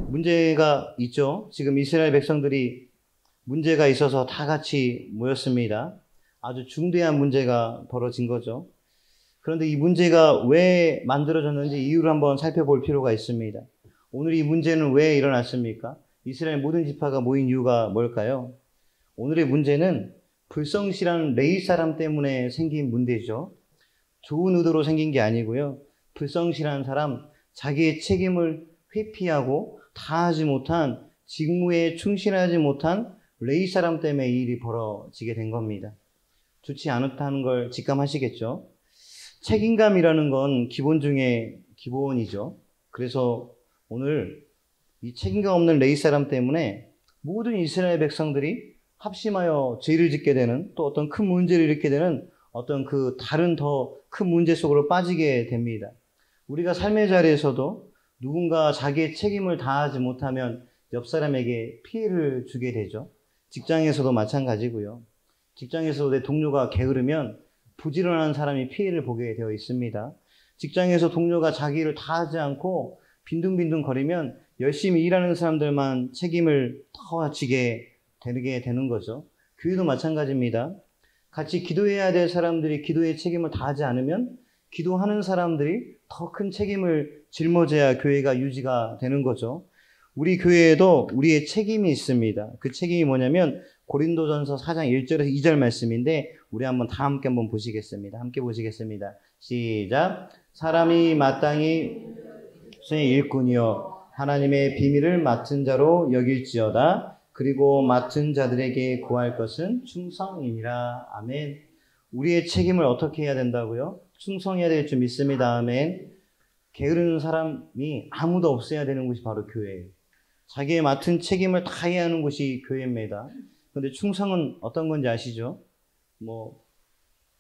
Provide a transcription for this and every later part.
문제가 있죠. 지금 이스라엘 백성들이 문제가 있어서 다 같이 모였습니다. 아주 중대한 문제가 벌어진 거죠. 그런데 이 문제가 왜 만들어졌는지 이유를 한번 살펴볼 필요가 있습니다. 오늘 이 문제는 왜 일어났습니까? 이스라엘 모든 지파가 모인 이유가 뭘까요? 오늘의 문제는 불성실한 레위 사람 때문에 생긴 문제죠. 좋은 의도로 생긴 게 아니고요. 불성실한 사람, 자기의 책임을 회피하고 다하지 못한, 직무에 충실하지 못한 레위 사람 때문에 이 일이 벌어지게 된 겁니다. 좋지 않다는 걸 직감하시겠죠? 책임감이라는 건 기본 중에 기본이죠. 그래서 오늘 이 책임감 없는 레위 사람 때문에 모든 이스라엘 백성들이 합심하여 죄를 짓게 되는, 또 어떤 큰 문제를 일으키게 되는 어떤 그 다른 더 큰 문제 속으로 빠지게 됩니다. 우리가 삶의 자리에서도 누군가 자기의 책임을 다하지 못하면 옆 사람에게 피해를 주게 되죠. 직장에서도 마찬가지고요. 직장에서도 내 동료가 게으르면 부지런한 사람이 피해를 보게 되어 있습니다. 직장에서 동료가 자기 일을 다 하지 않고 빈둥빈둥 거리면 열심히 일하는 사람들만 책임을 더 지게 되는 거죠. 교회도 마찬가지입니다. 같이 기도해야 될 사람들이 기도의 책임을 다하지 않으면 기도하는 사람들이 더 큰 책임을 짊어져야 교회가 유지가 되는 거죠. 우리 교회에도 우리의 책임이 있습니다. 그 책임이 뭐냐면 고린도전서 4장 1절에서 2절 말씀인데 우리 다 함께 한번 보시겠습니다. 함께 보시겠습니다. 시작. 사람이 마땅히 수의 일꾼이요 하나님의 비밀을 맡은 자로 여길지어다. 그리고 맡은 자들에게 구할 것은 충성이니라. 아멘. 우리의 책임을 어떻게 해야 된다고요? 충성해야 될 줄 믿습니다. 아멘. 게으르는 사람이 아무도 없어야 되는 곳이 바로 교회예요. 자기의 맡은 책임을 다해야 하는 곳이 교회입니다. 그런데 충성은 어떤 건지 아시죠?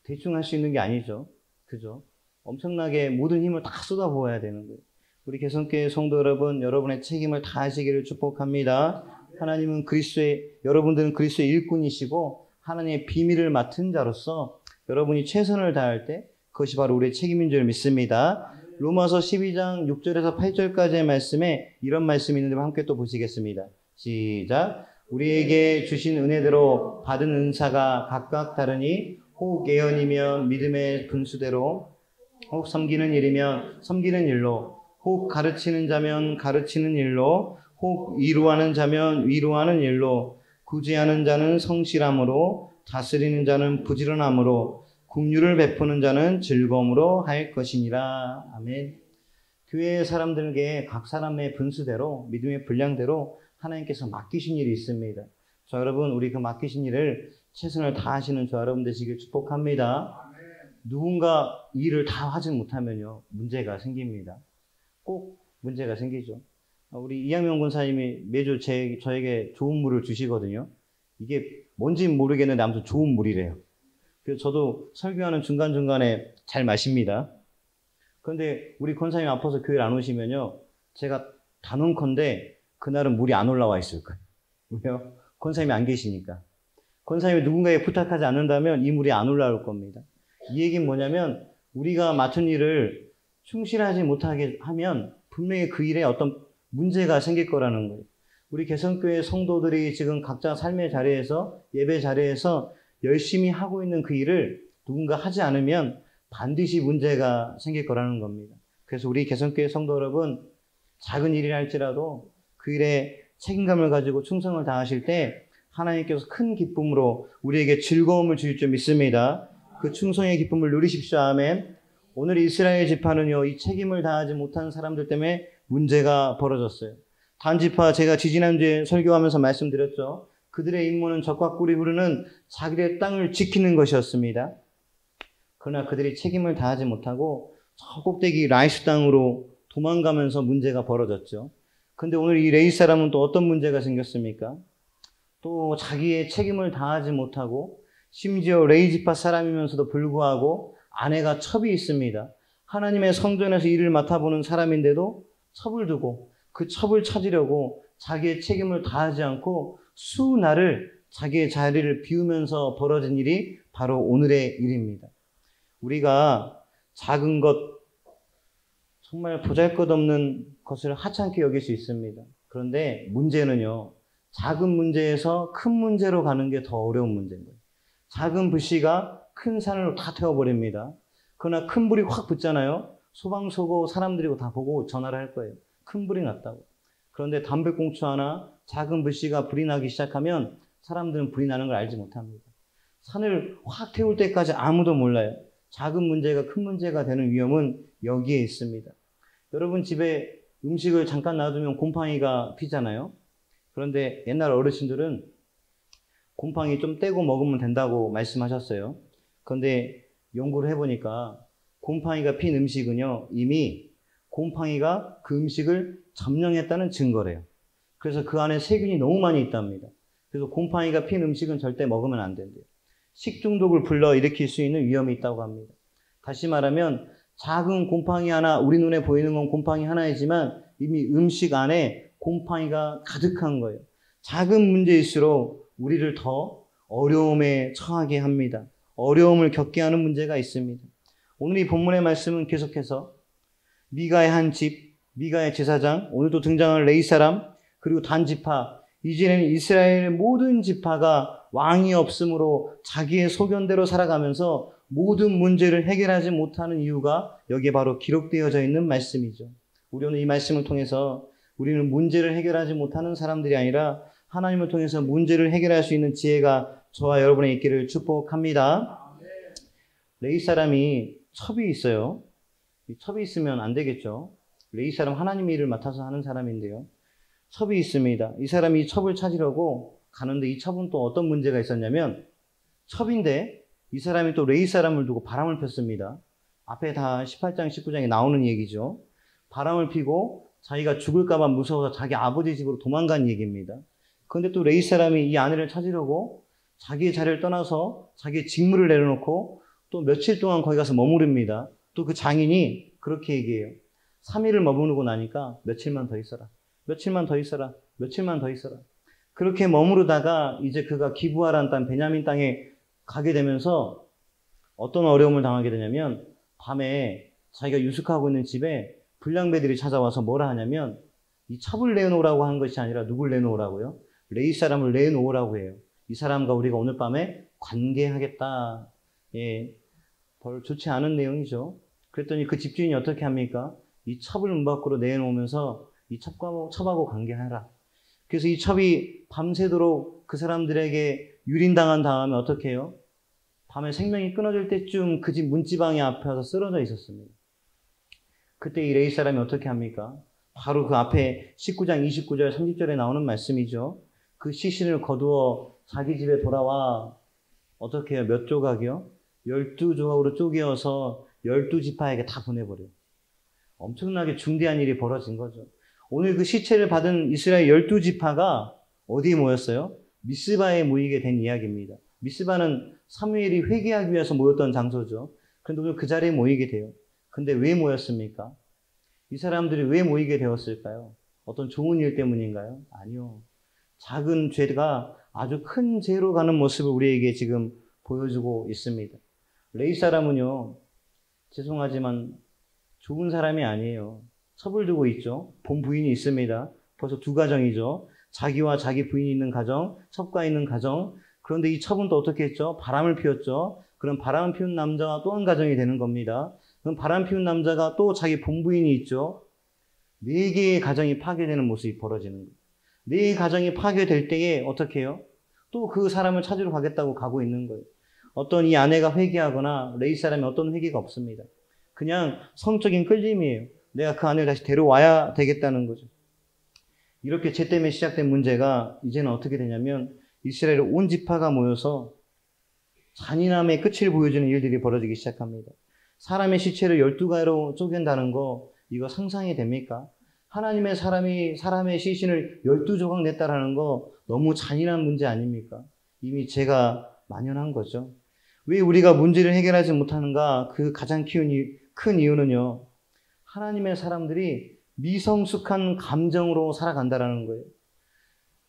대충 할 수 있는 게 아니죠. 그죠? 엄청나게 모든 힘을 다 쏟아부어야 되는 거예요. 우리 개성교회 성도 여러분, 여러분의 책임을 다하시기를 축복합니다. 여러분들은 그리스도의 일꾼이시고 하나님의 비밀을 맡은 자로서 여러분이 최선을 다할 때 그것이 바로 우리의 책임인 줄 믿습니다. 로마서 12장 6절에서 8절까지의 말씀에 이런 말씀이 있는데 함께 또 보시겠습니다. 시작. 우리에게 주신 은혜대로 받은 은사가 각각 다르니 혹 예언이면 믿음의 분수대로, 혹 섬기는 일이면 섬기는 일로, 혹 가르치는 자면 가르치는 일로, 혹 위로하는 자면 위로하는 일로, 구제하는 자는 성실함으로, 다스리는 자는 부지런함으로, 긍휼을 베푸는 자는 즐거움으로 할 것이니라. 아멘. 교회의 사람들에게 각 사람의 분수대로, 믿음의 분량대로 하나님께서 맡기신 일이 있습니다. 저 여러분, 우리 그 맡기신 일을 최선을 다하시는 저 여러분 되시길 축복합니다. 누군가 일을 다 하지 못하면요, 문제가 생깁니다. 꼭 문제가 생기죠. 우리 이양명 권사님이 매주 저에게 좋은 물을 주시거든요. 이게 뭔지 모르겠는데 아무튼 좋은 물이래요. 그래서 저도 설교하는 중간중간에 잘 마십니다. 그런데 우리 권사님 아파서 교회를 안 오시면요, 제가 단언컨대 그날은 물이 안 올라와 있을 거예요. 왜요? 권사님이 안 계시니까. 권사님이 누군가에게 부탁하지 않는다면 이 물이 안 올라올 겁니다. 이 얘기는 뭐냐면 우리가 맡은 일을 충실하지 못하게 하면 분명히 그 일에 어떤 문제가 생길 거라는 거예요. 우리 개성교회 성도들이 지금 각자 삶의 자리에서, 예배 자리에서 열심히 하고 있는 그 일을 누군가 하지 않으면 반드시 문제가 생길 거라는 겁니다. 그래서 우리 개성교회 성도 여러분, 작은 일이라 할지라도 그 일에 책임감을 가지고 충성을 다하실 때 하나님께서 큰 기쁨으로 우리에게 즐거움을 주실 줄 믿습니다. 그 충성의 기쁨을 누리십시오. 아멘. 오늘 이스라엘 지파는요, 이 책임을 다하지 못한 사람들 때문에 문제가 벌어졌어요. 단지파, 제가 지지난주에 설교하면서 말씀드렸죠. 그들의 임무는 적과 꿀이 흐르는 자기의 땅을 지키는 것이었습니다. 그러나 그들이 책임을 다하지 못하고 저 꼭대기 라이스 땅으로 도망가면서 문제가 벌어졌죠. 근데 오늘 이 레위 사람은 또 어떤 문제가 생겼습니까? 또 자기의 책임을 다하지 못하고 심지어 레위 지파 사람이면서도 불구하고 아내가 첩이 있습니다. 하나님의 성전에서 일을 맡아보는 사람인데도 첩을 두고 그 첩을 찾으려고 자기의 책임을 다하지 않고 수날을 자기의 자리를 비우면서 벌어진 일이 바로 오늘의 일입니다. 우리가 작은 것, 정말 보잘것없는 것을 하찮게 여길 수 있습니다. 그런데 문제는요, 작은 문제에서 큰 문제로 가는 게 더 어려운 문제인 거예요. 작은 불씨가 큰 산을 다 태워버립니다. 그러나 큰 불이 확 붙잖아요. 소방서고 사람들이 다 보고 전화를 할 거예요. 큰 불이 났다고. 그런데 담배꽁초 하나, 작은 불씨가 불이 나기 시작하면 사람들은 불이 나는 걸 알지 못합니다. 산을 확 태울 때까지 아무도 몰라요. 작은 문제가 큰 문제가 되는 위험은 여기에 있습니다. 여러분 집에 음식을 잠깐 놔두면 곰팡이가 피잖아요. 그런데 옛날 어르신들은 곰팡이 좀 떼고 먹으면 된다고 말씀하셨어요. 그런데 연구를 해보니까 곰팡이가 핀 음식은요, 이미 곰팡이가 그 음식을 점령했다는 증거래요. 그래서 그 안에 세균이 너무 많이 있답니다. 그래서 곰팡이가 핀 음식은 절대 먹으면 안 된대요. 식중독을 불러일으킬 수 있는 위험이 있다고 합니다. 다시 말하면 작은 곰팡이 하나, 우리 눈에 보이는 건 곰팡이 하나이지만 이미 음식 안에 곰팡이가 가득한 거예요. 작은 문제일수록 우리를 더 어려움에 처하게 합니다. 어려움을 겪게 하는 문제가 있습니다. 오늘 이 본문의 말씀은 계속해서 미가의 한 집, 미가의 제사장, 오늘도 등장할 레위 사람, 그리고 단 지파, 이제는 이스라엘의 모든 지파가 왕이 없으므로 자기의 소견대로 살아가면서 모든 문제를 해결하지 못하는 이유가 여기에 바로 기록되어져 있는 말씀이죠. 우리 오늘 이 말씀을 통해서 우리는 문제를 해결하지 못하는 사람들이 아니라 하나님을 통해서 문제를 해결할 수 있는 지혜가 저와 여러분의 있기를 축복합니다. 레위 사람이 첩이 있어요. 이 첩이 있으면 안 되겠죠. 레위 사람 하나님의 일을 맡아서 하는 사람인데요. 첩이 있습니다. 이 사람이 이 첩을 찾으려고 가는데 이 첩은 또 어떤 문제가 있었냐면 첩인데 이 사람이 또 레위 사람을 두고 바람을 폈습니다. 앞에 다 18장, 19장에 나오는 얘기죠. 바람을 피고 자기가 죽을까 봐 무서워서 자기 아버지 집으로 도망간 얘기입니다. 그런데 또 레위 사람이 이 아내를 찾으려고 자기의 자리를 떠나서 자기의 직무를 내려놓고 또 며칠 동안 거기 가서 머무릅니다. 또 그 장인이 그렇게 얘기해요. 3일을 머무르고 나니까 며칠만 더 있어라. 며칠만 더 있어라. 며칠만 더 있어라. 그렇게 머무르다가 이제 그가 기브아라는 땅, 베냐민 땅에 가게 되면서 어떤 어려움을 당하게 되냐면 밤에 자기가 유숙하고 있는 집에 불량배들이 찾아와서 뭐라 하냐면 이 첩을 내놓으라고 한 것이 아니라 누굴 내놓으라고요? 레위 사람을 내놓으라고 해요. 이 사람과 우리가 오늘 밤에 관계하겠다. 예, 별로 좋지 않은 내용이죠. 그랬더니 그 집주인이 어떻게 합니까? 이 첩을 문 밖으로 내놓으면서 이 첩하고 관계하라. 그래서 이 첩이 밤새도록 그 사람들에게 유린당한 다음에 어떻게 해요? 밤에 생명이 끊어질 때쯤 그 집 문지방에 앞에서 쓰러져 있었습니다. 그때 이 레위 사람이 어떻게 합니까? 바로 그 앞에 19장 29절 30절에 나오는 말씀이죠. 그 시신을 거두어 자기 집에 돌아와 어떻게 해요? 몇 조각이요? 12조각으로 쪼개어서 12지파에게 다 보내버려요. 엄청나게 중대한 일이 벌어진 거죠. 오늘 그 시체를 받은 이스라엘 12지파가 어디에 모였어요? 미스바에 모이게 된 이야기입니다. 미스바는 사무엘이 회개하기 위해서 모였던 장소죠. 그런데 오늘 그 자리에 모이게 돼요. 근데 왜 모였습니까? 이 사람들이 왜 모이게 되었을까요? 어떤 좋은 일 때문인가요? 아니요. 작은 죄가 아주 큰 죄로 가는 모습을 우리에게 지금 보여주고 있습니다. 레위 사람은요, 죄송하지만 좋은 사람이 아니에요. 첩을 두고 있죠. 본 부인이 있습니다. 벌써 두 가정이죠. 자기와 자기 부인이 있는 가정, 첩과 있는 가정. 그런데 이 첩은 또 어떻게 했죠? 바람을 피웠죠. 그럼 바람 피운 남자가 또 한 가정이 되는 겁니다. 그럼 바람 피운 남자가 또 자기 본부인이 있죠. 4개의 가정이 파괴되는 모습이 벌어지는 거예요. 4개의 가정이 파괴될 때에 어떻게 해요? 또 그 사람을 찾으러 가겠다고 가고 있는 거예요. 어떤 이 아내가 회개하거나 레위 사람이 어떤 회개가 없습니다. 그냥 성적인 끌림이에요. 내가 그 아내를 다시 데려와야 되겠다는 거죠. 이렇게 죄 때문에 시작된 문제가 이제는 어떻게 되냐면 이스라엘 온 지파가 모여서 잔인함의 끝을 보여주는 일들이 벌어지기 시작합니다. 사람의 시체를 12가지로 쪼갠다는 거 이거 상상이 됩니까? 하나님의 사람의 시신을 12조각 냈다라는 거 너무 잔인한 문제 아닙니까? 이미 죄가 만연한 거죠. 왜 우리가 문제를 해결하지 못하는가? 그 가장 큰 이유는요. 하나님의 사람들이 미성숙한 감정으로 살아간다라는 거예요.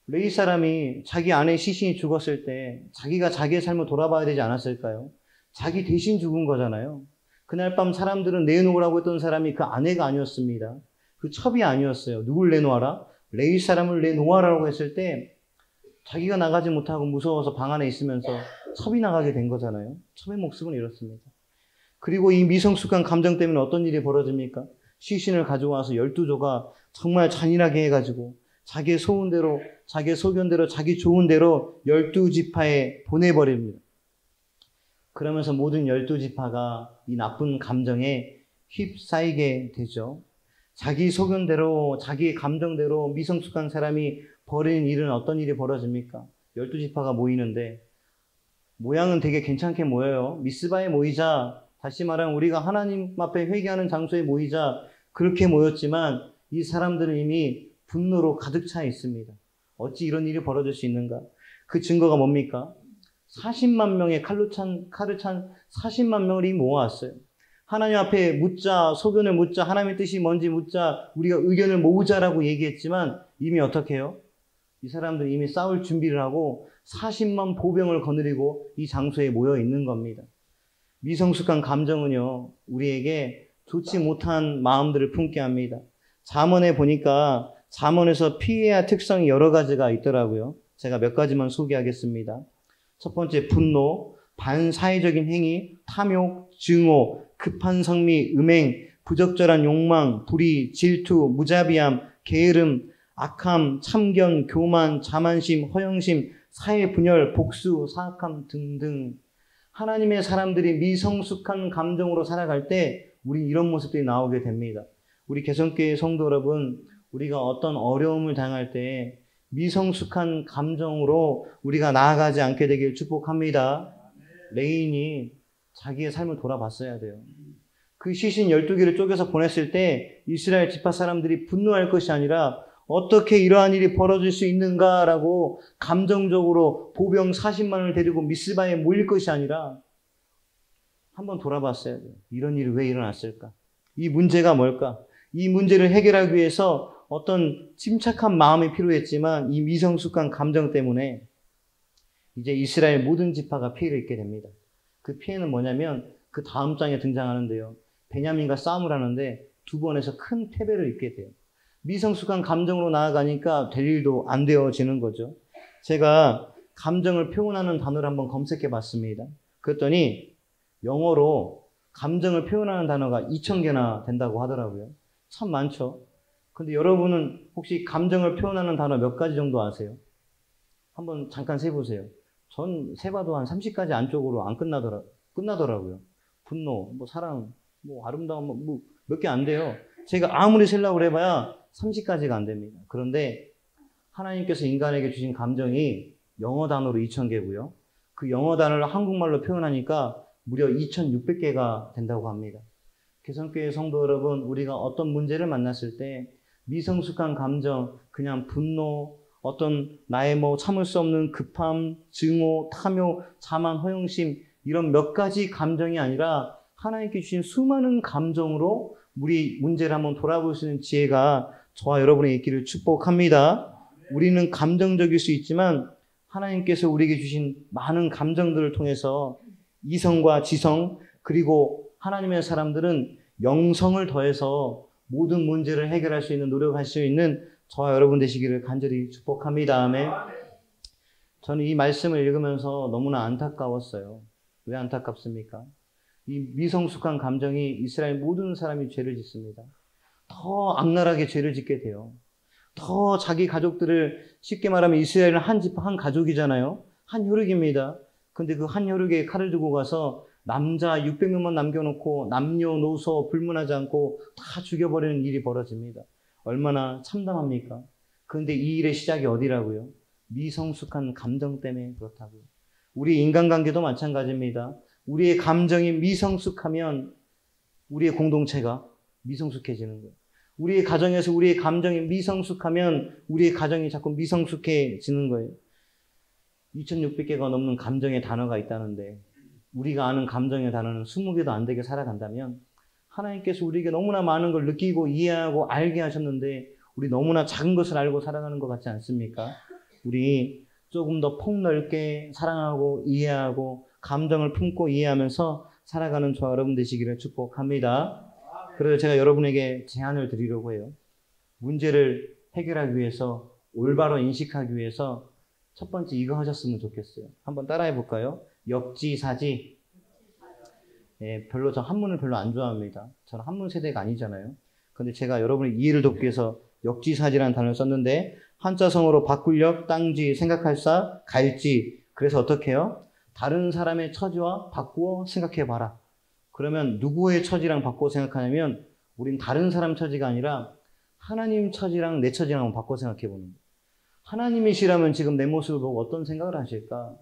레위 사람이 자기 아내 시신이 죽었을 때 자기가 자기의 삶을 돌아봐야 되지 않았을까요? 자기 대신 죽은 거잖아요. 그날 밤 사람들은 내놓으라고 했던 사람이 그 아내가 아니었습니다. 그 첩이 아니었어요. 누굴 내놓아라? 레위 사람을 내놓아라고 했을 때 자기가 나가지 못하고 무서워서 방 안에 있으면서 첩이 나가게 된 거잖아요. 첩의 목숨은 이렇습니다. 그리고 이 미성숙한 감정 때문에 어떤 일이 벌어집니까? 시신을 가져와서 12조가 정말 잔인하게 해가지고 자기의 소원대로, 자기의 소견대로, 자기 좋은 대로 12지파에 보내버립니다. 그러면서 모든 12지파가 이 나쁜 감정에 휩싸이게 되죠. 자기 소견대로, 자기 감정대로 미성숙한 사람이 벌이는 일은 어떤 일이 벌어집니까? 12지파가 모이는데 모양은 되게 괜찮게 모여요. 미스바에 모이자, 다시 말하면 우리가 하나님 앞에 회개하는 장소에 모이자 그렇게 모였지만 이 사람들은 이미 분노로 가득 차 있습니다. 어찌 이런 일이 벌어질 수 있는가? 그 증거가 뭡니까? 40만 명의 칼을 찬 40만 명을 이미 모아왔어요. 하나님 앞에 묻자, 소견을 묻자, 하나님의 뜻이 뭔지 묻자, 우리가 의견을 모으자라고 얘기했지만 이미 어떻게 해요? 이 사람들이 이미 싸울 준비를 하고 40만 보병을 거느리고 이 장소에 모여 있는 겁니다. 미성숙한 감정은요, 우리에게 좋지 못한 마음들을 품게 합니다. 잠언에 보니까 잠언에서 피해야 할 특성이 여러 가지가 있더라고요. 제가 몇 가지만 소개하겠습니다. 첫 번째, 분노, 반사회적인 행위, 탐욕, 증오, 급한 성미, 음행, 부적절한 욕망, 불의, 질투, 무자비함, 게으름, 악함, 참견, 교만, 자만심, 허영심, 사회분열, 복수, 사악함 등등. 하나님의 사람들이 미성숙한 감정으로 살아갈 때 우리 이런 모습들이 나오게 됩니다. 우리 개성교회 성도 여러분, 우리가 어떤 어려움을 당할 때 미성숙한 감정으로 우리가 나아가지 않게 되길 축복합니다. 레인이 자기의 삶을 돌아봤어야 돼요. 그 시신 12개를 쪼개서 보냈을 때 이스라엘 지파 사람들이 분노할 것이 아니라 어떻게 이러한 일이 벌어질 수 있는가라고 감정적으로 보병 40만을 데리고 미스바에 몰릴 것이 아니라 한번 돌아봤어야 돼요. 이런 일이 왜 일어났을까? 이 문제가 뭘까? 이 문제를 해결하기 위해서 어떤 침착한 마음이 필요했지만 이 미성숙한 감정 때문에 이제 이스라엘 모든 지파가 피해를 입게 됩니다. 그 피해는 뭐냐면 그 다음 장에 등장하는데요. 베냐민과 싸움을 하는데 두 번에서 큰 패배를 입게 돼요. 미성숙한 감정으로 나아가니까 될 일도 안 되어지는 거죠. 제가 감정을 표현하는 단어를 한번 검색해 봤습니다. 그랬더니 영어로 감정을 표현하는 단어가 2,000개나 된다고 하더라고요. 참 많죠. 근데 여러분은 혹시 감정을 표현하는 단어 몇 가지 정도 아세요? 한번 잠깐 세보세요. 전 세봐도 한 30가지 안쪽으로 안 끝나더라고요. 분노, 뭐 사랑, 뭐 아름다움, 뭐 몇 개 안 돼요. 제가 아무리 세려고 해봐야 30가지가 안 됩니다. 그런데 하나님께서 인간에게 주신 감정이 영어 단어로 2,000개고요. 그 영어 단어를 한국말로 표현하니까 무려 2,600개가 된다고 합니다. 개성교회 성도 여러분, 우리가 어떤 문제를 만났을 때 미성숙한 감정, 그냥 분노, 어떤 나의 뭐 참을 수 없는 급함, 증오, 탐욕, 자만, 허영심 이런 몇 가지 감정이 아니라 하나님께 주신 수많은 감정으로 우리 문제를 한번 돌아볼 수 있는 지혜가 저와 여러분의 있기를 축복합니다. 우리는 감정적일 수 있지만 하나님께서 우리에게 주신 많은 감정들을 통해서 이성과 지성 그리고 하나님의 사람들은 영성을 더해서 모든 문제를 해결할 수 있는 노력할 수 있는 저와 여러분 되시기를 간절히 축복합니다. 아멘. 저는 이 말씀을 읽으면서 너무나 안타까웠어요. 왜 안타깝습니까? 이 미성숙한 감정이 이스라엘 모든 사람이 죄를 짓습니다. 더 악랄하게 죄를 짓게 돼요. 더 자기 가족들을 쉽게 말하면 이스라엘은 한 집, 한 가족이잖아요. 한 혈육입니다. 근데 그 한 혈육에 칼을 들고 가서 남자 600명만 남겨놓고 남녀노소 불문하지 않고 다 죽여버리는 일이 벌어집니다. 얼마나 참담합니까? 그런데 이 일의 시작이 어디라고요? 미성숙한 감정 때문에 그렇다고요. 우리 인간관계도 마찬가지입니다. 우리의 감정이 미성숙하면 우리의 공동체가 미성숙해지는 거예요. 우리의 가정에서 우리의 감정이 미성숙하면 우리의 가정이 자꾸 미성숙해지는 거예요. 2,600개가 넘는 감정의 단어가 있다는데 우리가 아는 감정의 단어는 20개도 안 되게 살아간다면 하나님께서 우리에게 너무나 많은 걸 느끼고 이해하고 알게 하셨는데 우리 너무나 작은 것을 알고 살아가는 것 같지 않습니까? 우리 조금 더 폭넓게 사랑하고 이해하고 감정을 품고 이해하면서 살아가는 저와 여러분 되시기를 축복합니다. 그래서 제가 여러분에게 제안을 드리려고 해요. 문제를 해결하기 위해서, 올바로 인식하기 위해서 첫 번째 이거 하셨으면 좋겠어요. 한번 따라해 볼까요? 역지사지. 예, 별로 저 한문을 별로 안 좋아합니다. 저는 한문 세대가 아니잖아요. 근데 제가 여러분의 이해를 돕기 위해서 역지사지라는 단어를 썼는데, 한자성어로 바꿀역, 땅지, 생각할사, 갈지. 그래서 어떻게 해요? 다른 사람의 처지와 바꾸어 생각해 봐라. 그러면 누구의 처지랑 바꾸어 생각하냐면, 우린 다른 사람 처지가 아니라 하나님 처지랑 내 처지랑 한번 바꿔 생각해 보는 거예요. 하나님이시라면 지금 내 모습을 보고 어떤 생각을 하실까?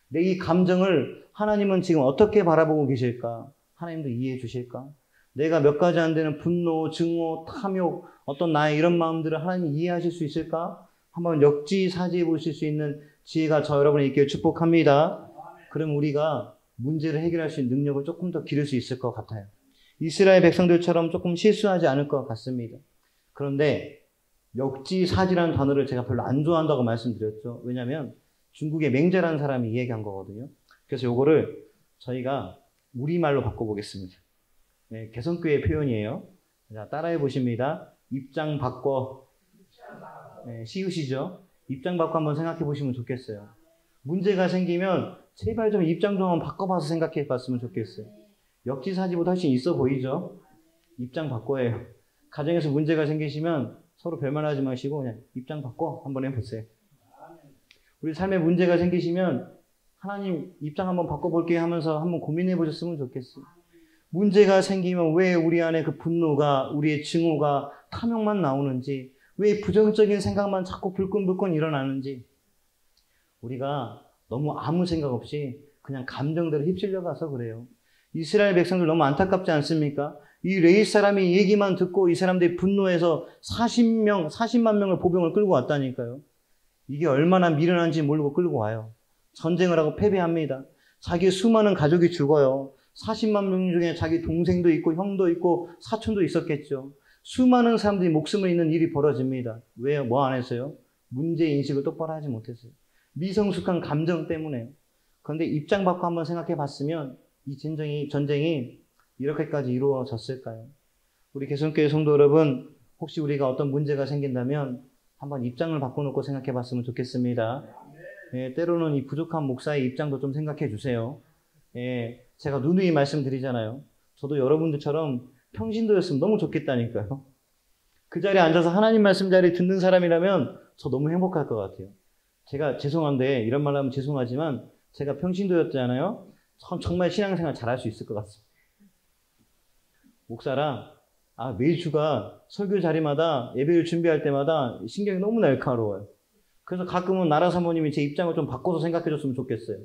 내 이 감정을 하나님은 지금 어떻게 바라보고 계실까? 하나님도 이해해 주실까? 내가 몇 가지 안 되는 분노, 증오, 탐욕, 어떤 나의 이런 마음들을 하나님이 이해하실 수 있을까? 한번 역지사지해 보실 수 있는 지혜가 저 여러분에 있기를 축복합니다. 그럼 우리가 문제를 해결할 수 있는 능력을 조금 더 기를 수 있을 것 같아요. 이스라엘 백성들처럼 조금 실수하지 않을 것 같습니다. 그런데 역지사지라는 단어를 제가 별로 안 좋아한다고 말씀드렸죠. 왜냐하면 중국의 맹자라는 사람이 이야기한 거거든요. 그래서 요거를 저희가 우리말로 바꿔보겠습니다. 네, 개성교의 표현이에요. 자, 따라해 보십니다. 입장 바꿔. 네, 쉬우시죠? 입장 바꿔 한번 생각해 보시면 좋겠어요. 문제가 생기면 제발 좀 입장 좀 한번 바꿔봐서 생각해 봤으면 좋겠어요. 역지사지보다 훨씬 있어 보이죠? 입장 바꿔예요. 가정에서 문제가 생기시면 서로 별말 하지 마시고 그냥 입장 바꿔 한번 해보세요. 우리 삶에 문제가 생기시면 하나님 입장 한번 바꿔볼게요 하면서 한번 고민해 보셨으면 좋겠어요. 문제가 생기면 왜 우리 안에 그 분노가, 우리의 증오가, 탐욕만 나오는지, 왜 부정적인 생각만 자꾸 불끈불끈 일어나는지, 우리가 너무 아무 생각 없이 그냥 감정대로 휩쓸려 가서 그래요. 이스라엘 백성들 너무 안타깝지 않습니까? 이 레위 사람이 얘기만 듣고 이 사람들이 분노해서 40만 명을 보병을 끌고 왔다니까요. 이게 얼마나 미련한지 모르고 끌고 와요. 전쟁을 하고 패배합니다. 자기 수많은 가족이 죽어요. 40만 명 중에 자기 동생도 있고 형도 있고 사촌도 있었겠죠. 수많은 사람들이 목숨을 잃는 일이 벌어집니다. 왜요? 뭐 안 했어요? 문제인식을 똑바로 하지 못했어요. 미성숙한 감정 때문에요. 그런데 입장 바꿔 한번 생각해 봤으면 이 전쟁이 이렇게까지 이루어졌을까요? 우리 개성교회 성도 여러분, 혹시 우리가 어떤 문제가 생긴다면 한번 입장을 바꿔놓고 생각해 봤으면 좋겠습니다. 예, 때로는 이 부족한 목사의 입장도 좀 생각해 주세요. 예, 제가 누누이 말씀드리잖아요. 저도 여러분들처럼 평신도였으면 너무 좋겠다니까요. 그 자리에 앉아서 하나님 말씀 자리에 듣는 사람이라면 저 너무 행복할 것 같아요. 제가 죄송한데 이런 말 하면 죄송하지만 제가 평신도였잖아요. 정말 신앙생활 잘할 수 있을 것 같습니다. 목사랑 매주가 설교 자리마다 예배를 준비할 때마다 신경이 너무 날카로워요. 그래서 가끔은 나라 사모님이 제 입장을 좀 바꿔서 생각해 줬으면 좋겠어요.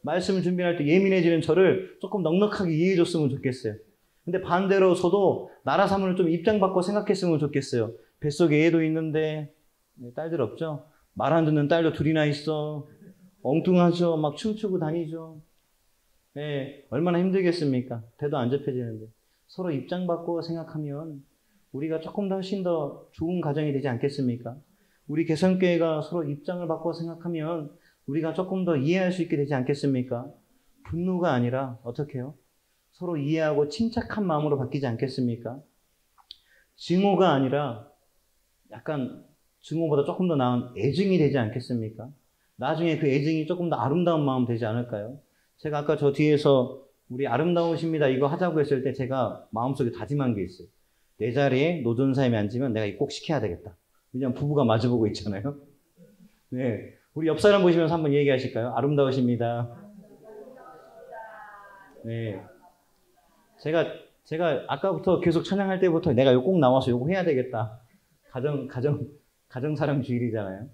말씀을 준비할 때 예민해지는 저를 조금 넉넉하게 이해해 줬으면 좋겠어요. 근데 반대로 저도 나라 사모를 좀 입장 바꿔 생각했으면 좋겠어요. 뱃속에 애도 있는데 딸들 없죠? 말 안 듣는 딸도 둘이나 있어. 엉뚱하죠. 막 춤추고 다니죠. 네, 얼마나 힘들겠습니까? 배도 안 접혀지는데. 서로 입장 바꿔 생각하면 우리가 조금 더 훨씬 더 좋은 가정이 되지 않겠습니까? 우리 개성교회가 서로 입장을 바꿔 생각하면 우리가 조금 더 이해할 수 있게 되지 않겠습니까? 분노가 아니라 어떻게 해요? 서로 이해하고 침착한 마음으로 바뀌지 않겠습니까? 증오가 아니라 약간 증오보다 조금 더 나은 애증이 되지 않겠습니까? 나중에 그 애증이 조금 더 아름다운 마음 되지 않을까요? 제가 아까 저 뒤에서 우리 아름다우십니다 이거 하자고 했을 때 제가 마음속에 다짐한 게 있어요. 내 자리에 노전사님이 앉으면 내가 이거 꼭 시켜야 되겠다. 왜냐면 부부가 마주보고 있잖아요. 네, 우리 옆 사람 보시면서 한번 얘기하실까요? 아름다우십니다. 네, 제가 아까부터 계속 찬양할 때부터 내가 이거 꼭 나와서 이거 해야 되겠다. 가정사랑 주일이잖아요.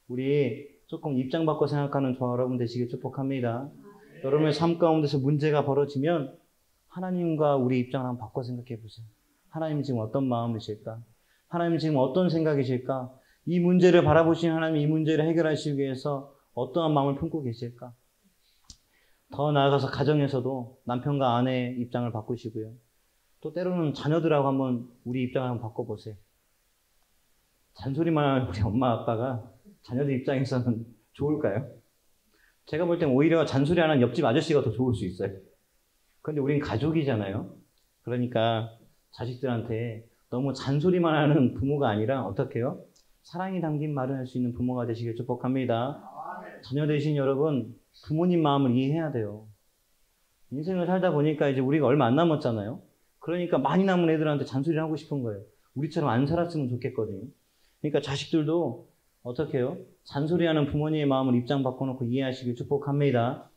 우리 조금 입장 바꿔 생각하는 저 여러분 되시길 축복합니다. 여러분의 삶 가운데서 문제가 벌어지면 하나님과 우리 입장을 한번 바꿔 생각해 보세요. 하나님 지금 어떤 마음이실까? 하나님 지금 어떤 생각이실까? 이 문제를 바라보신 하나님 이 문제를 해결하시기 위해서 어떠한 마음을 품고 계실까? 더 나아가서 가정에서도 남편과 아내의 입장을 바꾸시고요. 또 때로는 자녀들하고 한번 우리 입장을 한번 바꿔보세요. 잔소리만 하는 우리 엄마 아빠가 자녀들 입장에서는 좋을까요? 제가 볼 땐 오히려 잔소리하는 옆집 아저씨가 더 좋을 수 있어요. 그런데 우린 가족이잖아요. 그러니까 자식들한테 너무 잔소리만 하는 부모가 아니라 어떻게 해요? 사랑이 담긴 말을 할 수 있는 부모가 되시길 축복합니다. 자녀 되신 여러분, 부모님 마음을 이해해야 돼요. 인생을 살다 보니까 이제 우리가 얼마 안 남았잖아요. 그러니까 많이 남은 애들한테 잔소리를 하고 싶은 거예요. 우리처럼 안 살았으면 좋겠거든요. 그러니까 자식들도 어떻게 해요? 잔소리하는 부모님의 마음을 입장 바꿔놓고 이해하시길 축복합니다.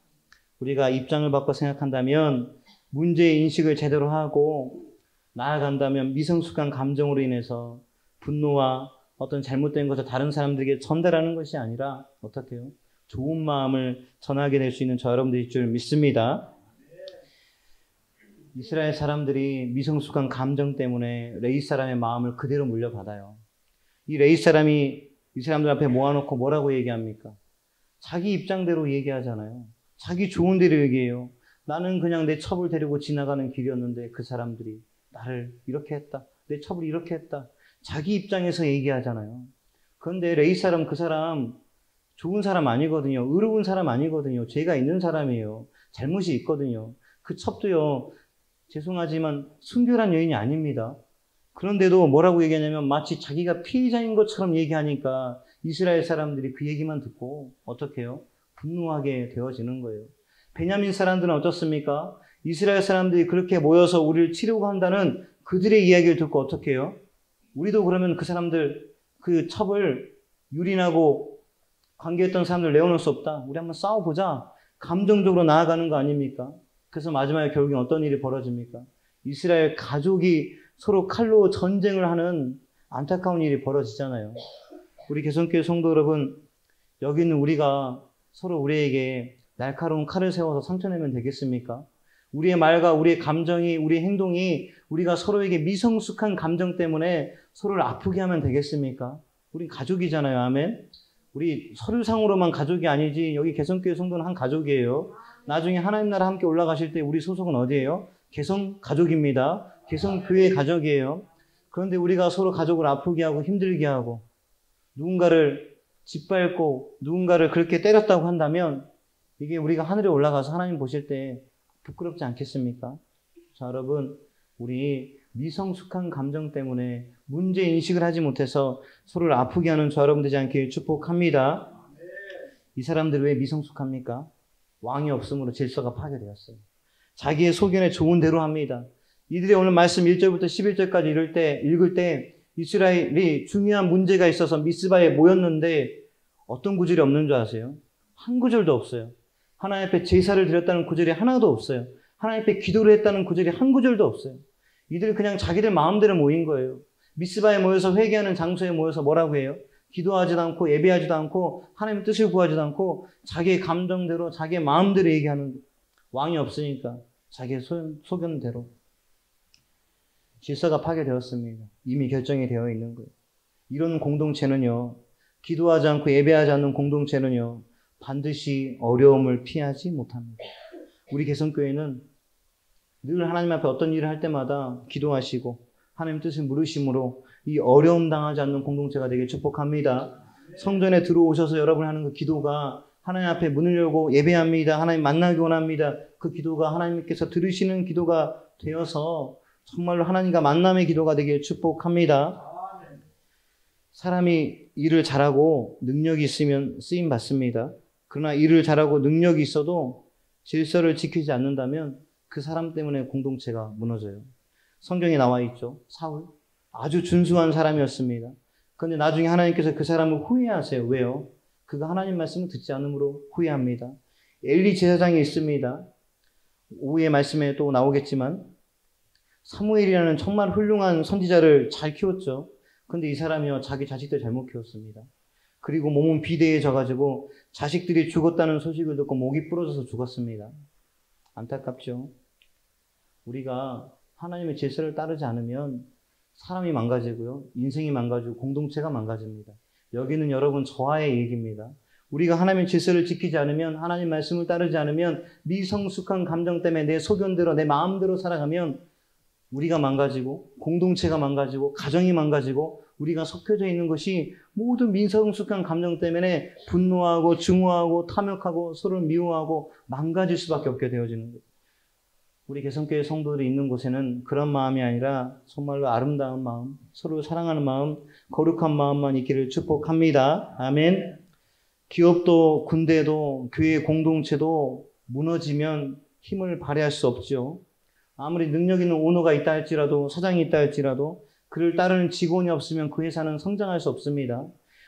우리가 입장을 바꿔 생각한다면 문제의 인식을 제대로 하고 나아간다면 미성숙한 감정으로 인해서 분노와 어떤 잘못된 것을 다른 사람들에게 전달하는 것이 아니라 어떻게 해요? 좋은 마음을 전하게 될 수 있는 저 여러분들일 줄 믿습니다. 이스라엘 사람들이 미성숙한 감정 때문에 레위 사람의 마음을 그대로 물려받아요. 이 레위 사람이 이 사람들 앞에 모아놓고 뭐라고 얘기합니까? 자기 입장대로 얘기하잖아요. 자기 좋은 대로 얘기해요. 나는 그냥 내 첩을 데리고 지나가는 길이었는데 그 사람들이 나를 이렇게 했다. 내 첩을 이렇게 했다. 자기 입장에서 얘기하잖아요. 그런데 레위 사람 그 사람 좋은 사람 아니거든요. 의로운 사람 아니거든요. 죄가 있는 사람이에요. 잘못이 있거든요. 그 첩도요. 죄송하지만 순결한 여인이 아닙니다. 그런데도 뭐라고 얘기하냐면 마치 자기가 피해자인 것처럼 얘기하니까 이스라엘 사람들이 그 얘기만 듣고 어떻게 해요? 분노하게 되어지는 거예요. 베냐민 사람들은 어떻습니까? 이스라엘 사람들이 그렇게 모여서 우리를 치려고 한다는 그들의 이야기를 듣고 어떻게 해요? 우리도 그러면 그 사람들 그 첩을 유린하고 관계했던 사람들 내어놓을 수 없다. 우리 한번 싸워보자. 감정적으로 나아가는 거 아닙니까? 그래서 마지막에 결국에 어떤 일이 벌어집니까? 이스라엘 가족이 서로 칼로 전쟁을 하는 안타까운 일이 벌어지잖아요. 우리 개성교회 성도 여러분, 여기 있는 우리가 서로 우리에게 날카로운 칼을 세워서 상처내면 되겠습니까? 우리의 말과 우리의 감정이, 우리의 행동이 우리가 서로에게 미성숙한 감정 때문에 서로를 아프게 하면 되겠습니까? 우린 가족이잖아요. 아멘. 우리 서류상으로만 가족이 아니지 여기 개성교회 성도는 한 가족이에요. 나중에 하나님 나라 함께 올라가실 때 우리 소속은 어디예요? 개성 가족입니다. 개성교회 가족이에요. 그런데 우리가 서로 가족을 아프게 하고 힘들게 하고 누군가를 짓밟고 누군가를 그렇게 때렸다고 한다면 이게 우리가 하늘에 올라가서 하나님 보실 때 부끄럽지 않겠습니까? 자, 여러분, 우리 미성숙한 감정 때문에 문제 인식을 하지 못해서 서로를 아프게 하는 저 여러분 되지 않길 축복합니다. 이 사람들 왜 미성숙합니까? 왕이 없음으로 질서가 파괴되었어요. 자기의 소견에 좋은 대로 합니다. 이들이 오늘 말씀 1절부터 11절까지 읽을 때 이스라엘이 중요한 문제가 있어서 미스바에 모였는데 어떤 구절이 없는 줄 아세요? 한 구절도 없어요. 하나님 앞에 제사를 드렸다는 구절이 하나도 없어요. 하나님 앞에 기도를 했다는 구절이 한 구절도 없어요. 이들 그냥 자기들 마음대로 모인 거예요. 미스바에 모여서 회개하는 장소에 모여서 뭐라고 해요? 기도하지도 않고 예배하지도 않고 하나님의 뜻을 구하지도 않고 자기의 감정대로 자기의 마음대로 얘기하는 거예요. 왕이 없으니까 자기의 소견대로. 질서가 파괴되었습니다. 이미 결정이 되어 있는 거예요. 이런 공동체는요. 기도하지 않고 예배하지 않는 공동체는요. 반드시 어려움을 피하지 못합니다. 우리 개성교회는 늘 하나님 앞에 어떤 일을 할 때마다 기도하시고 하나님 뜻을 물으심으로 이 어려움 당하지 않는 공동체가 되길 축복합니다. 성전에 들어오셔서 여러분 하는 그 기도가 하나님 앞에 문을 열고 예배합니다. 하나님 만나기 원합니다. 그 기도가 하나님께서 들으시는 기도가 되어서 정말로 하나님과 만남의 기도가 되길 축복합니다. 사람이 일을 잘하고 능력이 있으면 쓰임 받습니다. 그러나 일을 잘하고 능력이 있어도 질서를 지키지 않는다면 그 사람 때문에 공동체가 무너져요. 성경에 나와 있죠. 사울. 아주 준수한 사람이었습니다. 그런데 나중에 하나님께서 그 사람을 후회하세요. 왜요? 그가 하나님 말씀을 듣지 않으므로 후회합니다. 엘리 제사장이 있습니다. 오후의 말씀에 또 나오겠지만 사무엘이라는 정말 훌륭한 선지자를 잘 키웠죠. 근데 이 사람이요, 자기 자식들 잘못 키웠습니다. 그리고 몸은 비대해져가지고 자식들이 죽었다는 소식을 듣고 목이 부러져서 죽었습니다. 안타깝죠. 우리가 하나님의 질서를 따르지 않으면 사람이 망가지고요, 인생이 망가지고 공동체가 망가집니다. 여기는 여러분 저와의 얘기입니다. 우리가 하나님의 질서를 지키지 않으면, 하나님 말씀을 따르지 않으면, 미성숙한 감정 때문에 내 소견대로 내 마음대로 살아가면 우리가 망가지고 공동체가 망가지고 가정이 망가지고 우리가 섞여져 있는 것이 모두 미성숙한 감정 때문에 분노하고 증오하고 탐욕하고 서로를 미워하고 망가질 수밖에 없게 되어지는 거예요. 우리 개성교회 성도들이 있는 곳에는 그런 마음이 아니라 정말로 아름다운 마음, 서로 사랑하는 마음, 거룩한 마음만 있기를 축복합니다. 아멘. 기업도 군대도 교회 공동체도 무너지면 힘을 발휘할 수 없죠. 아무리 능력 있는 오너가 있다 할지라도, 사장이 있다 할지라도 그를 따르는 직원이 없으면 그 회사는 성장할 수 없습니다.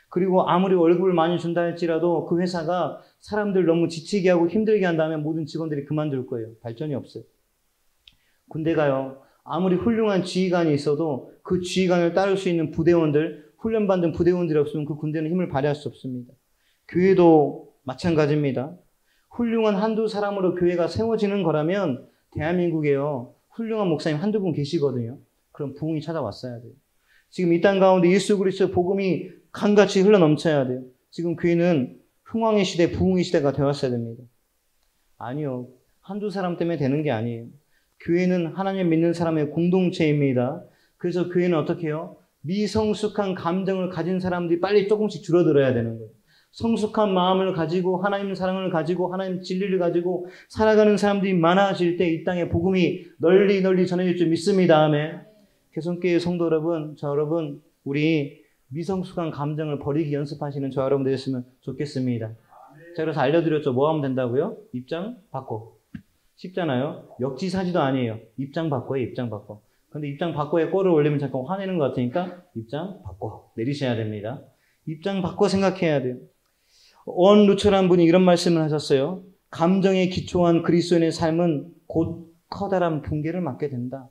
그리고 아무리 월급을 많이 준다 할지라도 그 회사가 사람들 너무 지치게 하고 힘들게 한다면 모든 직원들이 그만둘 거예요. 발전이 없어요. 군대가요, 아무리 훌륭한 지휘관이 있어도 그 지휘관을 따를 수 있는 부대원들, 훈련받은 부대원들이 없으면 그 군대는 힘을 발휘할 수 없습니다. 교회도 마찬가지입니다. 훌륭한 한두 사람으로 교회가 세워지는 거라면 대한민국에요, 훌륭한 목사님 한두 분 계시거든요. 그럼 부흥이 찾아왔어야 돼요. 지금 이 땅 가운데 예수 그리스도의 복음이 강같이 흘러넘쳐야 돼요. 지금 교회는 흥왕의 시대, 부흥의 시대가 되었어야 됩니다. 아니요. 한두 사람 때문에 되는 게 아니에요. 교회는 하나님 믿는 사람의 공동체입니다. 그래서 교회는 어떻게 해요? 미성숙한 감정을 가진 사람들이 빨리 조금씩 줄어들어야 되는 거예요. 성숙한 마음을 가지고 하나님 사랑을 가지고 하나님 진리를 가지고 살아가는 사람들이 많아질 때 이 땅에 복음이 널리 널리 전해질 줄 믿습니다. 아멘. 개성교회 성도 여러분, 저 여러분, 우리 미성숙한 감정을 버리기 연습하시는 저 여러분 되셨으면 좋겠습니다. 제가 그래서 알려드렸죠. 뭐 하면 된다고요? 입장 바꿔. 쉽잖아요. 역지사지도 아니에요. 입장 바꿔요. 입장 바꿔. 근데 입장 바꿔에 꼴을 올리면 잠깐 화내는 것 같으니까 입장 바꿔. 내리셔야 됩니다. 입장 바꿔 생각해야 돼요. 원 루처라는 분이 이런 말씀을 하셨어요. 감정에 기초한 그리스도인의 삶은 곧 커다란 붕괴를 맞게 된다.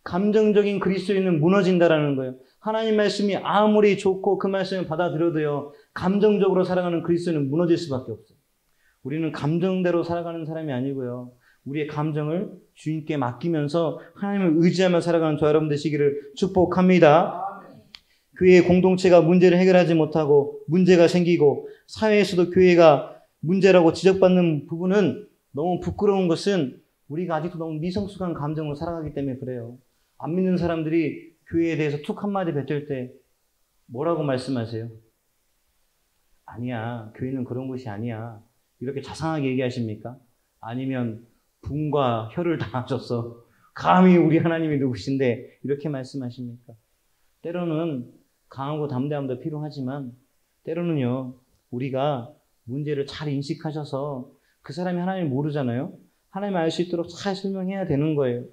감정적인 그리스도인은 무너진다라는 거예요. 하나님 말씀이 아무리 좋고 그 말씀을 받아들여도요, 감정적으로 살아가는 그리스도인은 무너질 수밖에 없어요. 우리는 감정대로 살아가는 사람이 아니고요, 우리의 감정을 주님께 맡기면서 하나님을 의지하며 살아가는 저 여러분 되시기를 축복합니다. 교회의 공동체가 문제를 해결하지 못하고 문제가 생기고 사회에서도 교회가 문제라고 지적받는 부분은 너무 부끄러운 것은 우리가 아직도 너무 미성숙한 감정으로 살아가기 때문에 그래요. 안 믿는 사람들이 교회에 대해서 툭 한마디 뱉을 때 뭐라고 말씀하세요? 아니야, 교회는 그런 곳이 아니야. 이렇게 자상하게 얘기하십니까? 아니면 분과 혀를 당하셔서 감히 우리 하나님이 누구신데 이렇게 말씀하십니까? 때로는 강하고 담대함도 필요하지만 때로는요, 우리가 문제를 잘 인식하셔서 그 사람이 하나님을 모르잖아요. 하나님을 알 수 있도록 잘 설명해야 되는 거예요.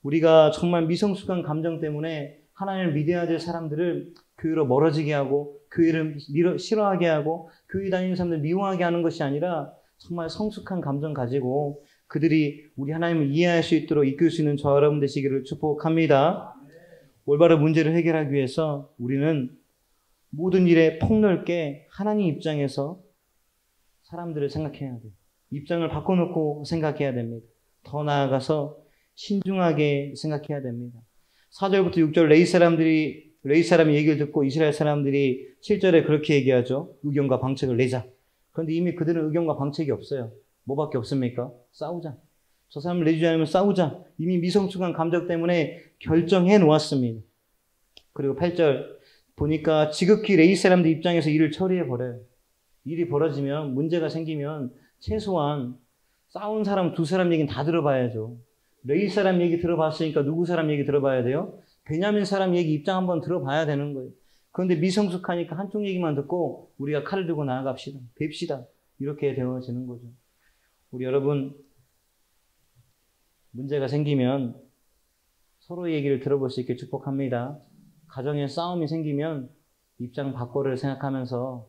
우리가 정말 미성숙한 감정 때문에 하나님을 믿어야 될 사람들을 교회로 멀어지게 하고 교회를 싫어하게 하고 교회 다니는 사람들 미워하게 하는 것이 아니라 정말 성숙한 감정 가지고 그들이 우리 하나님을 이해할 수 있도록 이끌 수 있는 저 여러분 되시기를 축복합니다. 올바른 문제를 해결하기 위해서 우리는 모든 일에 폭넓게 하나님 입장에서 사람들을 생각해야 돼요. 입장을 바꿔놓고 생각해야 됩니다. 더 나아가서 신중하게 생각해야 됩니다. 4절부터 6절 레위 사람이 얘기를 듣고 이스라엘 사람들이 7절에 그렇게 얘기하죠. 의견과 방책을 내자. 그런데 이미 그들은 의견과 방책이 없어요. 뭐밖에 없습니까? 싸우자. 저 사람을 내주지 않으면 싸우자. 이미 미성숙한 감정 때문에 결정해 놓았습니다. 그리고 8절 보니까 지극히 레위 사람들 입장에서 일을 처리해 버려요. 일이 벌어지면 문제가 생기면 최소한 싸운 사람 두 사람 얘기는 다 들어봐야죠. 레위 사람 얘기 들어봤으니까 누구 사람 얘기 들어봐야 돼요? 베냐민 사람 얘기 입장 한번 들어봐야 되는 거예요. 그런데 미성숙하니까 한쪽 얘기만 듣고 우리가 칼을 들고 나아갑시다. 뵙시다. 이렇게 되어지는 거죠. 우리 여러분, 문제가 생기면 서로의 얘기를 들어볼 수 있게 축복합니다. 가정에 싸움이 생기면 입장 바꿔를 생각하면서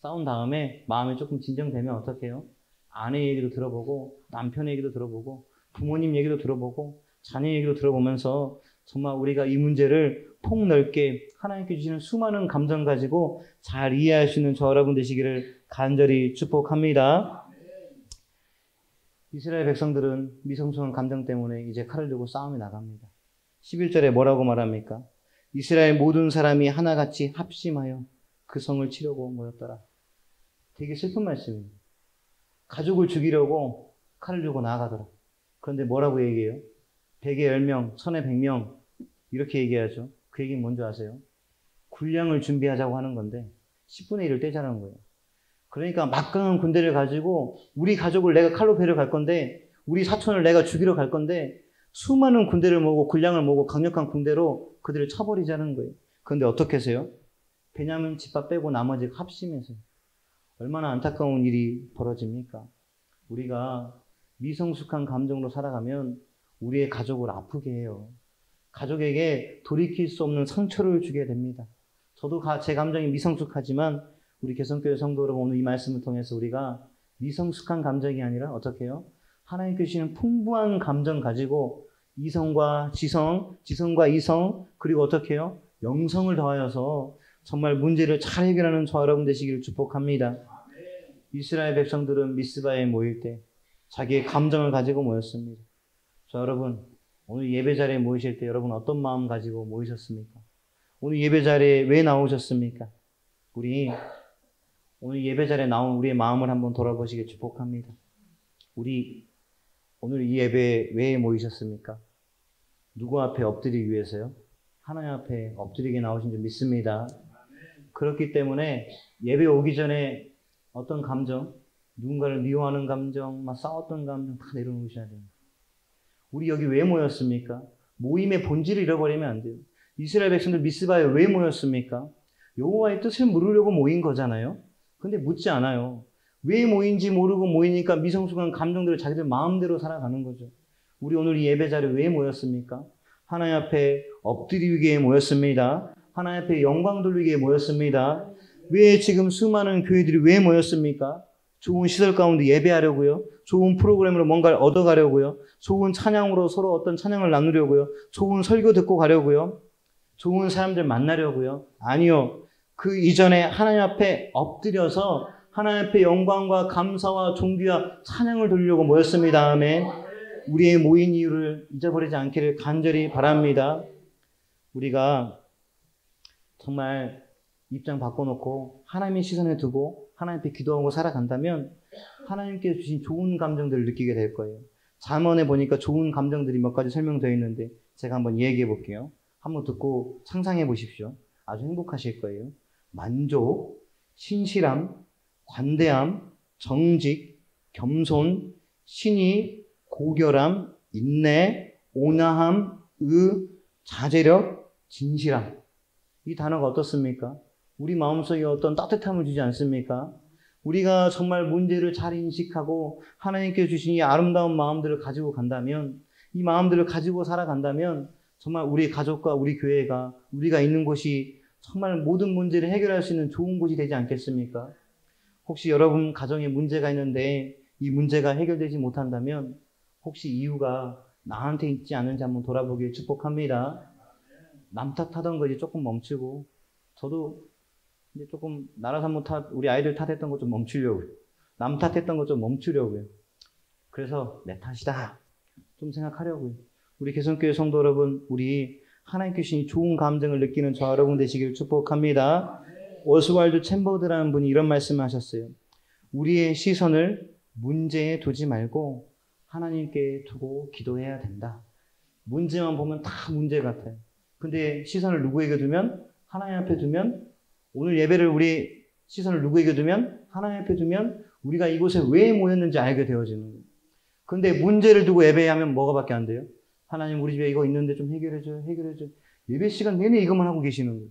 싸운 다음에 마음이 조금 진정되면 어떻게 해요? 아내 얘기도 들어보고 남편 얘기도 들어보고 부모님 얘기도 들어보고 자녀 얘기도 들어보면서 정말 우리가 이 문제를 폭넓게 하나님께 주시는 수많은 감정 가지고 잘 이해할 수 있는 저 여러분 되시기를 간절히 축복합니다. 이스라엘 백성들은 미성숙한 감정 때문에 이제 칼을 들고 싸움에 나갑니다. 11절에 뭐라고 말합니까? 이스라엘 모든 사람이 하나같이 합심하여 그 성을 치려고 모였더라. 되게 슬픈 말씀입니다. 가족을 죽이려고 칼을 들고 나아가더라. 그런데 뭐라고 얘기해요? 100에 10명, 1000에 100명 이렇게 얘기하죠. 그 얘기는 뭔지 아세요? 군량을 준비하자고 하는 건데 10분의 1을 떼자는 거예요. 그러니까 막강한 군대를 가지고 우리 가족을 내가 칼로 베러 갈 건데 우리 사촌을 내가 죽이러 갈 건데 수많은 군대를 모으고 군량을 모으고 강력한 군대로 그들을 쳐버리자는 거예요. 그런데 어떻게 하세요? 베냐민 집합 빼고 나머지 합심해서 얼마나 안타까운 일이 벌어집니까? 우리가 미성숙한 감정으로 살아가면 우리의 가족을 아프게 해요. 가족에게 돌이킬 수 없는 상처를 주게 됩니다. 저도 제 감정이 미성숙하지만 우리 개성교회 성도 여러분, 오늘 이 말씀을 통해서 우리가 미성숙한 감정이 아니라 어떻게 해요? 하나님께 주시는 풍부한 감정 가지고 이성과 지성과 이성, 그리고 어떻게 해요? 영성을 더하여서 정말 문제를 잘 해결하는 저와 여러분 되시기를 축복합니다. 이스라엘 백성들은 미스바에 모일 때 자기의 감정을 가지고 모였습니다. 저 여러분, 오늘 예배 자리에 모이실 때 여러분 어떤 마음 가지고 모이셨습니까? 오늘 예배 자리에 왜 나오셨습니까? 우리 오늘 예배 자리에 나온 우리의 마음을 한번 돌아보시길 축복합니다. 우리 오늘 이 예배에 왜 모이셨습니까? 누구 앞에 엎드리기 위해서요? 하나님 앞에 엎드리게 나오신 줄 믿습니다. 그렇기 때문에 예배 오기 전에 어떤 감정, 누군가를 미워하는 감정, 막 싸웠던 감정 다 내려놓으셔야 돼요. 우리 여기 왜 모였습니까? 모임의 본질을 잃어버리면 안 돼요. 이스라엘 백성들 미스바에 왜 모였습니까? 여호와의 뜻을 물으려고 모인 거잖아요. 근데 묻지 않아요. 왜 모인지 모르고 모이니까 미성숙한 감정들을 자기들 마음대로 살아가는 거죠. 우리 오늘 이 예배 자리에 왜 모였습니까? 하나님 앞에 엎드리기에 모였습니다. 하나님 앞에 영광 돌리기에 모였습니다. 왜 지금 수많은 교회들이 왜 모였습니까? 좋은 시설 가운데 예배하려고요. 좋은 프로그램으로 뭔가를 얻어가려고요. 좋은 찬양으로 서로 어떤 찬양을 나누려고요. 좋은 설교 듣고 가려고요. 좋은 사람들 만나려고요. 아니요. 그 이전에 하나님 앞에 엎드려서 하나님 앞에 영광과 감사와 존귀와 찬양을 돌리려고 모였습니다. 아멘. 우리의 모인 이유를 잊어버리지 않기를 간절히 바랍니다. 우리가 정말 입장 바꿔놓고 하나님의 시선에 두고 하나님 앞에 기도하고 살아간다면 하나님께서 주신 좋은 감정들을 느끼게 될 거예요. 잠언에 보니까 좋은 감정들이 몇 가지 설명되어 있는데 제가 한번 얘기해 볼게요. 한번 듣고 상상해 보십시오. 아주 행복하실 거예요. 만족, 신실함, 관대함, 정직, 겸손, 신의, 고결함, 인내, 온화함, 자제력, 진실함. 이 단어가 어떻습니까? 우리 마음속에 어떤 따뜻함을 주지 않습니까? 우리가 정말 문제를 잘 인식하고 하나님께 주신 이 아름다운 마음들을 가지고 간다면, 이 마음들을 가지고 살아간다면 정말 우리 가족과 우리 교회가, 우리가 있는 곳이 정말 모든 문제를 해결할 수 있는 좋은 곳이 되지 않겠습니까? 혹시 여러분 가정에 문제가 있는데 이 문제가 해결되지 못한다면 혹시 이유가 나한테 있지 않은지 한번 돌아보길 축복합니다. 남 탓하던 거 이제 조금 멈추고, 저도 이제 조금 나라 산모 탓, 우리 아이들 탓했던 거 좀 멈추려고요. 남 탓했던 거 좀 멈추려고요. 그래서 내 탓이다 좀 생각하려고요. 우리 개성교회 성도 여러분, 우리 하나님께 주신 좋은 감정을 느끼는 저 여러분 되시길 축복합니다. 오스왈드 챔버드라는 분이 이런 말씀을 하셨어요. 우리의 시선을 문제에 두지 말고 하나님께 두고 기도해야 된다. 문제만 보면 다 문제 같아요. 근데 시선을 누구에게 두면? 하나님 앞에 두면, 오늘 예배를 우리 시선을 누구에게 두면? 하나님 앞에 두면 우리가 이곳에 왜 모였는지 알게 되어지는 거예요. 근데 문제를 두고 예배하면 뭐가밖에 안 돼요? 하나님 우리 집에 이거 있는데 좀 해결해줘요. 해결해줘요. 예배 시간 내내 이것만 하고 계시는 거예요.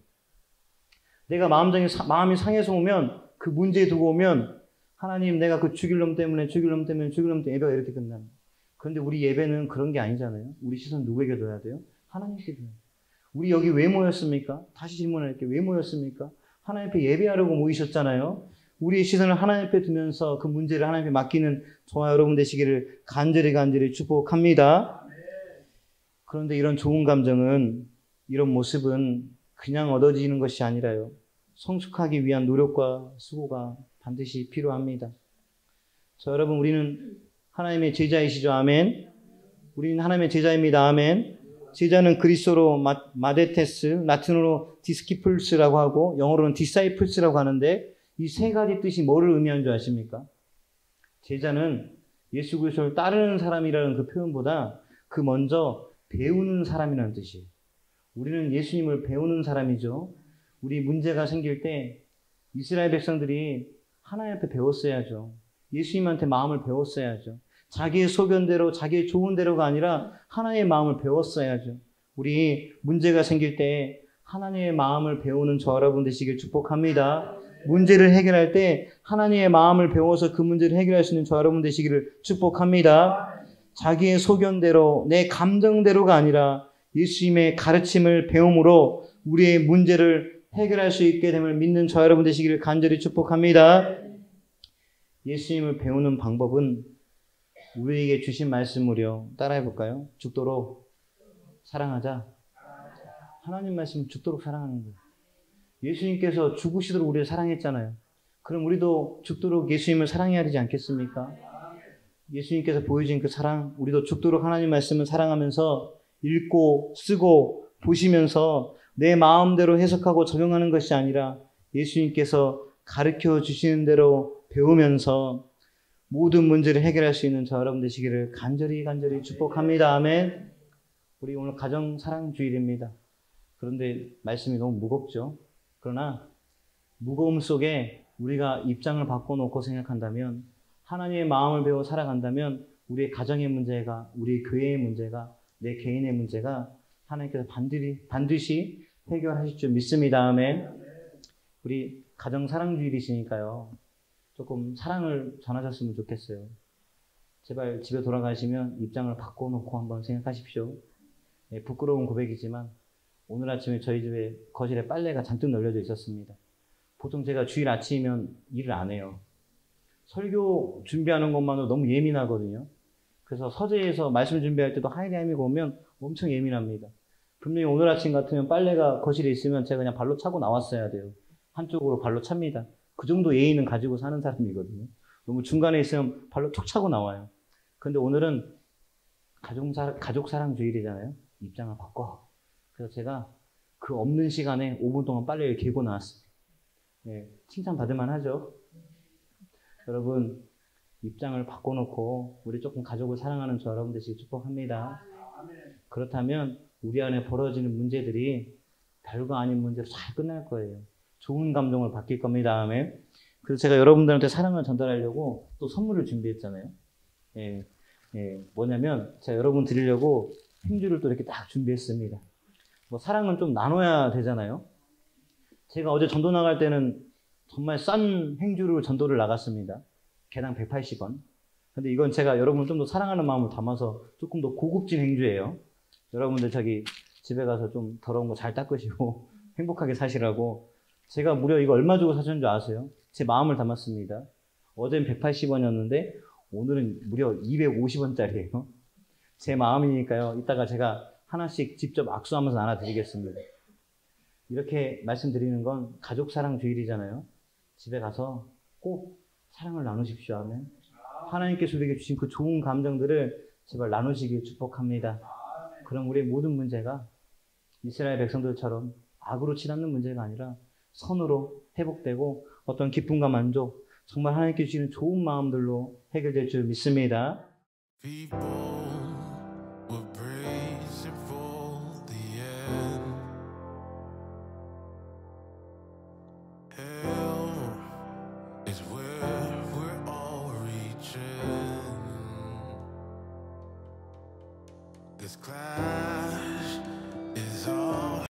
내가 마음이 상해서 오면, 그 문제 두고 오면 하나님 내가 그 죽일 놈 때문에 예배가 이렇게 끝나는 거예요. 그런데 우리 예배는 그런 게 아니잖아요. 우리 시선 누구에게 둬야 돼요? 하나님께 둬야 돼요. 우리 여기 왜 모였습니까? 다시 질문할게요. 왜 모였습니까? 하나님 앞에 예배하려고 모이셨잖아요. 우리의 시선을 하나님 앞에 두면서 그 문제를 하나님 앞에 맡기는 저와 여러분 되시기를 간절히 축복합니다. 그런데 이런 좋은 감정은, 이런 모습은 그냥 얻어지는 것이 아니라요. 성숙하기 위한 노력과 수고가 반드시 필요합니다. 저 여러분, 우리는 하나님의 제자이시죠. 아멘. 우리는 하나님의 제자입니다. 아멘. 제자는 그리스어로 마데테스, 라틴어로 디스키플스라고 하고 영어로는 디사이플스라고 하는데 이 세 가지 뜻이 뭐를 의미하는 줄 아십니까? 제자는 예수 그리스도를 따르는 사람이라는 그 표현보다 그 먼저 배우는 사람이라는 뜻이에요. 우리는 예수님을 배우는 사람이죠. 우리 문제가 생길 때 이스라엘 백성들이 하나님 앞에 배웠어야죠. 예수님한테 마음을 배웠어야죠. 자기의 소견대로, 자기의 좋은 대로가 아니라 하나님의 마음을 배웠어야죠. 우리 문제가 생길 때 하나님의 마음을 배우는 저 여러분 되시길 축복합니다. 문제를 해결할 때 하나님의 마음을 배워서 그 문제를 해결할 수 있는 저 여러분 되시기를 축복합니다. 자기의 소견대로, 내 감정대로가 아니라 예수님의 가르침을 배움으로 우리의 문제를 해결할 수 있게 됨을 믿는 저 여러분 되시기를 간절히 축복합니다. 예수님을 배우는 방법은 우리에게 주신 말씀으로 따라해 볼까요? 죽도록 사랑하자. 하나님 말씀은 죽도록 사랑하는 거예요. 예수님께서 죽으시도록 우리를 사랑했잖아요. 그럼 우리도 죽도록 예수님을 사랑해야 되지 않겠습니까? 예수님께서 보여준 그 사랑, 우리도 죽도록 하나님 말씀을 사랑하면서 읽고 쓰고 보시면서 내 마음대로 해석하고 적용하는 것이 아니라 예수님께서 가르쳐 주시는 대로 배우면서 모든 문제를 해결할 수 있는 저 여러분 되시기를 간절히 축복합니다. 아멘. 우리 오늘 가정사랑주일입니다. 그런데 말씀이 너무 무겁죠. 그러나 무거움 속에 우리가 입장을 바꿔놓고 생각한다면, 하나님의 마음을 배워 살아간다면 우리의 가정의 문제가, 우리의 교회의 문제가, 내 개인의 문제가 하나님께서 반드시 해결하실 줄 믿습니다. 아멘. 우리 가정사랑주일이시니까요. 조금 사랑을 전하셨으면 좋겠어요. 제발 집에 돌아가시면 입장을 바꿔놓고 한번 생각하십시오. 네, 부끄러운 고백이지만 오늘 아침에 저희 집에 거실에 빨래가 잔뜩 널려져 있었습니다. 보통 제가 주일 아침이면 일을 안 해요. 설교 준비하는 것만으로 너무 예민하거든요. 그래서 서재에서 말씀 준비할 때도 하이라임이고 오면 엄청 예민합니다. 분명히 오늘 아침 같으면 빨래가 거실에 있으면 제가 그냥 발로 차고 나왔어야 돼요. 한쪽으로 발로 찹니다. 그 정도 예의는 가지고 사는 사람이거든요. 너무 중간에 있으면 발로 툭 차고 나와요. 근데 오늘은 가족사랑 주일이잖아요. 입장을 바꿔. 그래서 제가 그 없는 시간에 5분 동안 빨래를 개고 나왔습니다. 네, 칭찬받을만 하죠. 여러분, 입장을 바꿔놓고 우리 조금 가족을 사랑하는 저 여러분 되시길 축복합니다. 그렇다면 우리 안에 벌어지는 문제들이 별거 아닌 문제로 잘 끝날 거예요. 좋은 감동을 바뀔 겁니다. 아멘. 그래서 제가 여러분들한테 사랑을 전달하려고 또 선물을 준비했잖아요. 뭐냐면 제가 여러분 드리려고 행주를 또 이렇게 딱 준비했습니다. 뭐 사랑은 좀 나눠야 되잖아요. 제가 어제 전도 나갈 때는 정말 싼 행주를 전도를 나갔습니다. 개당 180원. 근데 이건 제가 여러분을 좀 더 사랑하는 마음을 담아서 조금 더 고급진 행주예요. 여러분들 저기 집에 가서 좀 더러운 거 잘 닦으시고 행복하게 사시라고 제가 무려 이거 얼마 주고 사준 줄 아세요? 제 마음을 담았습니다. 어제는 180원이었는데 오늘은 무려 250원짜리예요. 제 마음이니까요. 이따가 제가 하나씩 직접 악수하면서 나눠드리겠습니다. 이렇게 말씀드리는 건 가족사랑 주일이잖아요. 집에 가서 꼭 사랑을 나누십시오. 하면 하나님께서 우리에게 주신 그 좋은 감정들을 제발 나누시길 축복합니다. 그럼 우리의 모든 문제가 이스라엘 백성들처럼 악으로 치닫는 문제가 아니라 선으로 회복되고 어떤 기쁨과 만족, 정말 하나님께 주시는 좋은 마음들로 해결될 줄 믿습니다. This cloud